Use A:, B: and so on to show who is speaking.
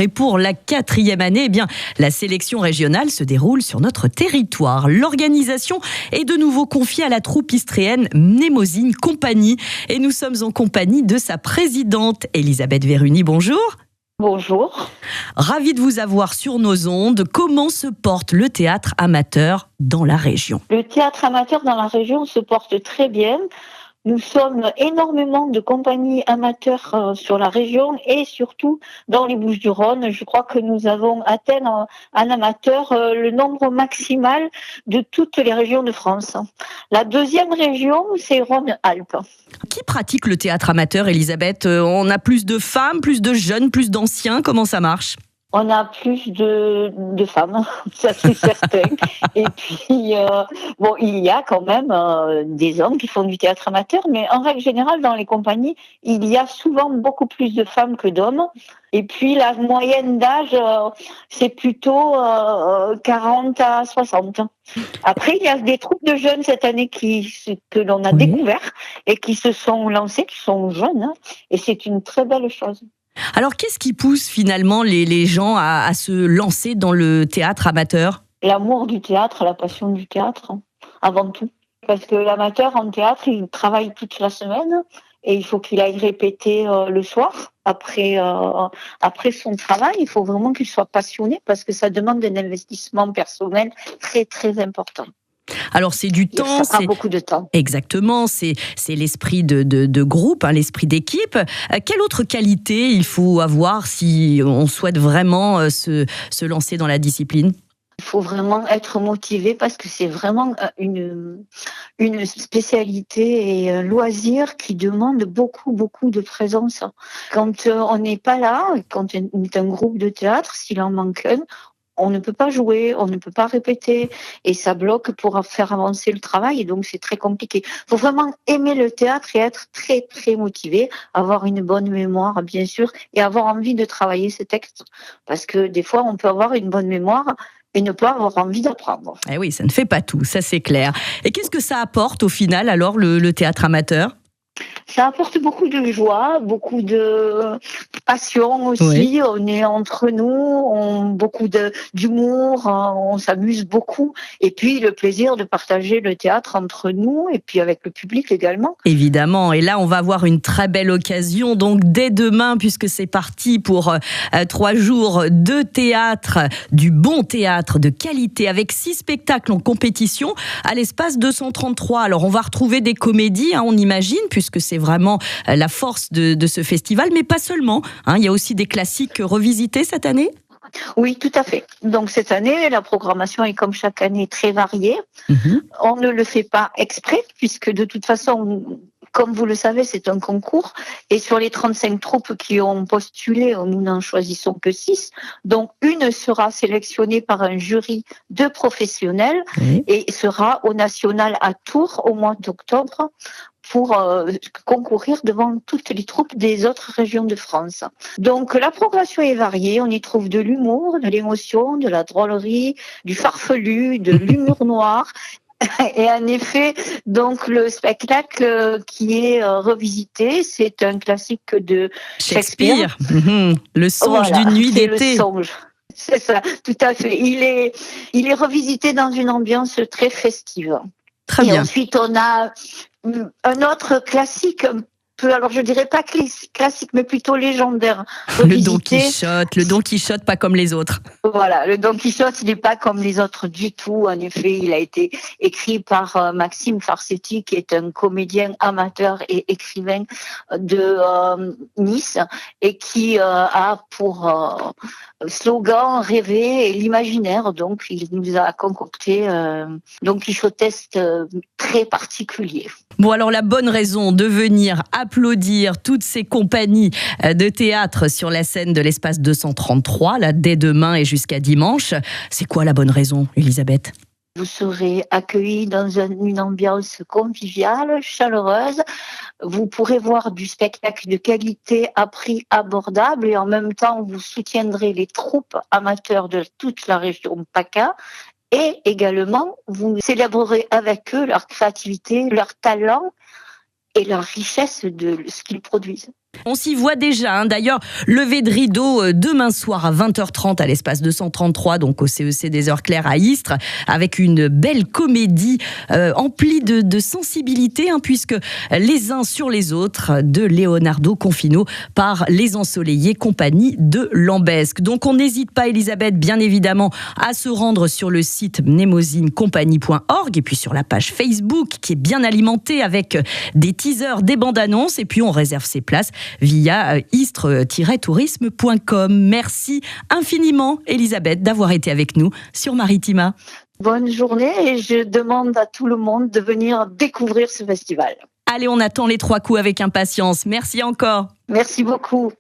A: Et pour la 4e année, la sélection régionale se déroule sur notre territoire. L'organisation est de nouveau confiée à la troupe istréenne Mnemosyne Compagnie. Et nous sommes en compagnie de sa présidente, Elisabeth Veruni. Bonjour.
B: Bonjour.
A: Ravi de vous avoir sur nos ondes. Comment se porte le théâtre amateur dans la région ?
B: Le théâtre amateur dans la région se porte très bien. Nous sommes énormément de compagnies amateurs sur la région et surtout dans les Bouches-du-Rhône. Je crois que nous avons atteint en amateur le nombre maximal de toutes les régions de France. La deuxième région, c'est Rhône-Alpes.
A: Qui pratique le théâtre amateur, Elisabeth ? On a plus de femmes, plus de jeunes, plus d'anciens ? Comment ça marche ?
B: On a plus de femmes, ça c'est certain. Et puis, il y a quand même des hommes qui font du théâtre amateur, mais en règle générale, dans les compagnies, il y a souvent beaucoup plus de femmes que d'hommes. Et puis, la moyenne d'âge, c'est plutôt 40 à 60. Après, il y a des troupes de jeunes cette année que l'on a découvert et qui se sont lancés, qui sont jeunes, et c'est une très belle chose.
A: Alors, qu'est-ce qui pousse finalement les gens à se lancer dans le théâtre amateur ?
B: L'amour du théâtre, la passion du théâtre, avant tout. Parce que l'amateur en théâtre, il travaille toute la semaine et il faut qu'il aille répéter le soir après son travail. Il faut vraiment qu'il soit passionné parce que ça demande un investissement personnel très, très important.
A: Alors c'est du temps,
B: ça prend beaucoup de temps.
A: Exactement, c'est l'esprit de groupe, l'esprit d'équipe. Quelle autre qualité il faut avoir si on souhaite vraiment se lancer dans la discipline ?
B: Il faut vraiment être motivé parce que c'est vraiment une spécialité et un loisir qui demande beaucoup, beaucoup de présence. Quand on n'est pas là, quand on est un groupe de théâtre, s'il en manque un, on ne peut pas jouer, on ne peut pas répéter et ça bloque pour faire avancer le travail et donc c'est très compliqué. Il faut vraiment aimer le théâtre et être très très motivé, avoir une bonne mémoire bien sûr et avoir envie de travailler ses textes parce que des fois on peut avoir une bonne mémoire et ne pas avoir envie d'apprendre.
A: Eh oui, ça ne fait pas tout, ça c'est clair. Et qu'est-ce que ça apporte au final alors le théâtre amateur ?
B: Ça apporte beaucoup de joie, beaucoup de passion aussi.
A: Oui.
B: On est entre nous, beaucoup d'humour, on s'amuse beaucoup. Et puis le plaisir de partager le théâtre entre nous et puis avec le public également.
A: Évidemment, et là on va avoir une très belle occasion, donc dès demain, puisque c'est parti pour 3 jours de théâtre, du bon théâtre de qualité, avec 6 spectacles en compétition à l'espace 233. Alors on va retrouver des comédies, on imagine, puisque c'est vraiment la force de ce festival, mais pas seulement. Il y a aussi des classiques revisités cette année ?
B: Oui, tout à fait. Donc cette année, la programmation est comme chaque année très variée. On ne le fait pas exprès, puisque de toute façon, comme vous le savez, c'est un concours. Et sur les 35 troupes qui ont postulé, nous n'en choisissons que 6. Donc une sera sélectionnée par un jury de professionnels et sera au national à Tours au mois d'octobre pour concourir devant toutes les troupes des autres régions de France. Donc la progression est variée, on y trouve de l'humour, de l'émotion, de la drôlerie, du farfelu, de l'humour noir. Et en effet, donc le spectacle qui est revisité, c'est un classique de Shakespeare.
A: Le songe d'une nuit d'été.
B: Le songe. C'est ça, tout à fait. Il est revisité dans une ambiance très festive.
A: Très bien.
B: Et ensuite, on a un autre classique, alors je dirais pas classique, mais plutôt légendaire.
A: Le Don Quichotte, pas comme les autres.
B: Voilà, le Don Quichotte, il n'est pas comme les autres du tout. En effet, il a été écrit par Maxime Farsetti, qui est un comédien amateur et écrivain de Nice, et qui a pour slogan rêver et l'imaginaire. Donc, il nous a concocté Don Quichotesque très particulier.
A: Bon, alors la bonne raison de venir applaudir toutes ces compagnies de théâtre sur la scène de l'espace 233, là, dès demain et jusqu'à dimanche, c'est quoi la bonne raison, Elisabeth ?
B: Vous serez accueillis dans une ambiance conviviale, chaleureuse. Vous pourrez voir du spectacle de qualité à prix abordable et en même temps, vous soutiendrez les troupes amateurs de toute la région PACA. Et également, vous célébrerez avec eux leur créativité, leur talent et leur richesse de ce qu'ils produisent.
A: On s'y voit déjà. D'ailleurs, lever de rideau demain soir à 20h30 à l'espace 233, donc au CEC des Heures Claires à Istres, avec une belle comédie emplie de sensibilité, puisque Les uns sur les autres de Leonardo Confino par Les Ensoleillés, compagnie de Lambesque. Donc on n'hésite pas, Elisabeth, bien évidemment, à se rendre sur le site mnemosynecompagnie.org et puis sur la page Facebook qui est bien alimentée avec des teasers, des bandes annonces, et puis on réserve ses places via istres-tourisme.com. Merci infiniment, Elisabeth, d'avoir été avec nous sur Maritima.
B: Bonne journée et je demande à tout le monde de venir découvrir ce festival.
A: Allez, on attend les 3 coups avec impatience. Merci encore.
B: Merci beaucoup.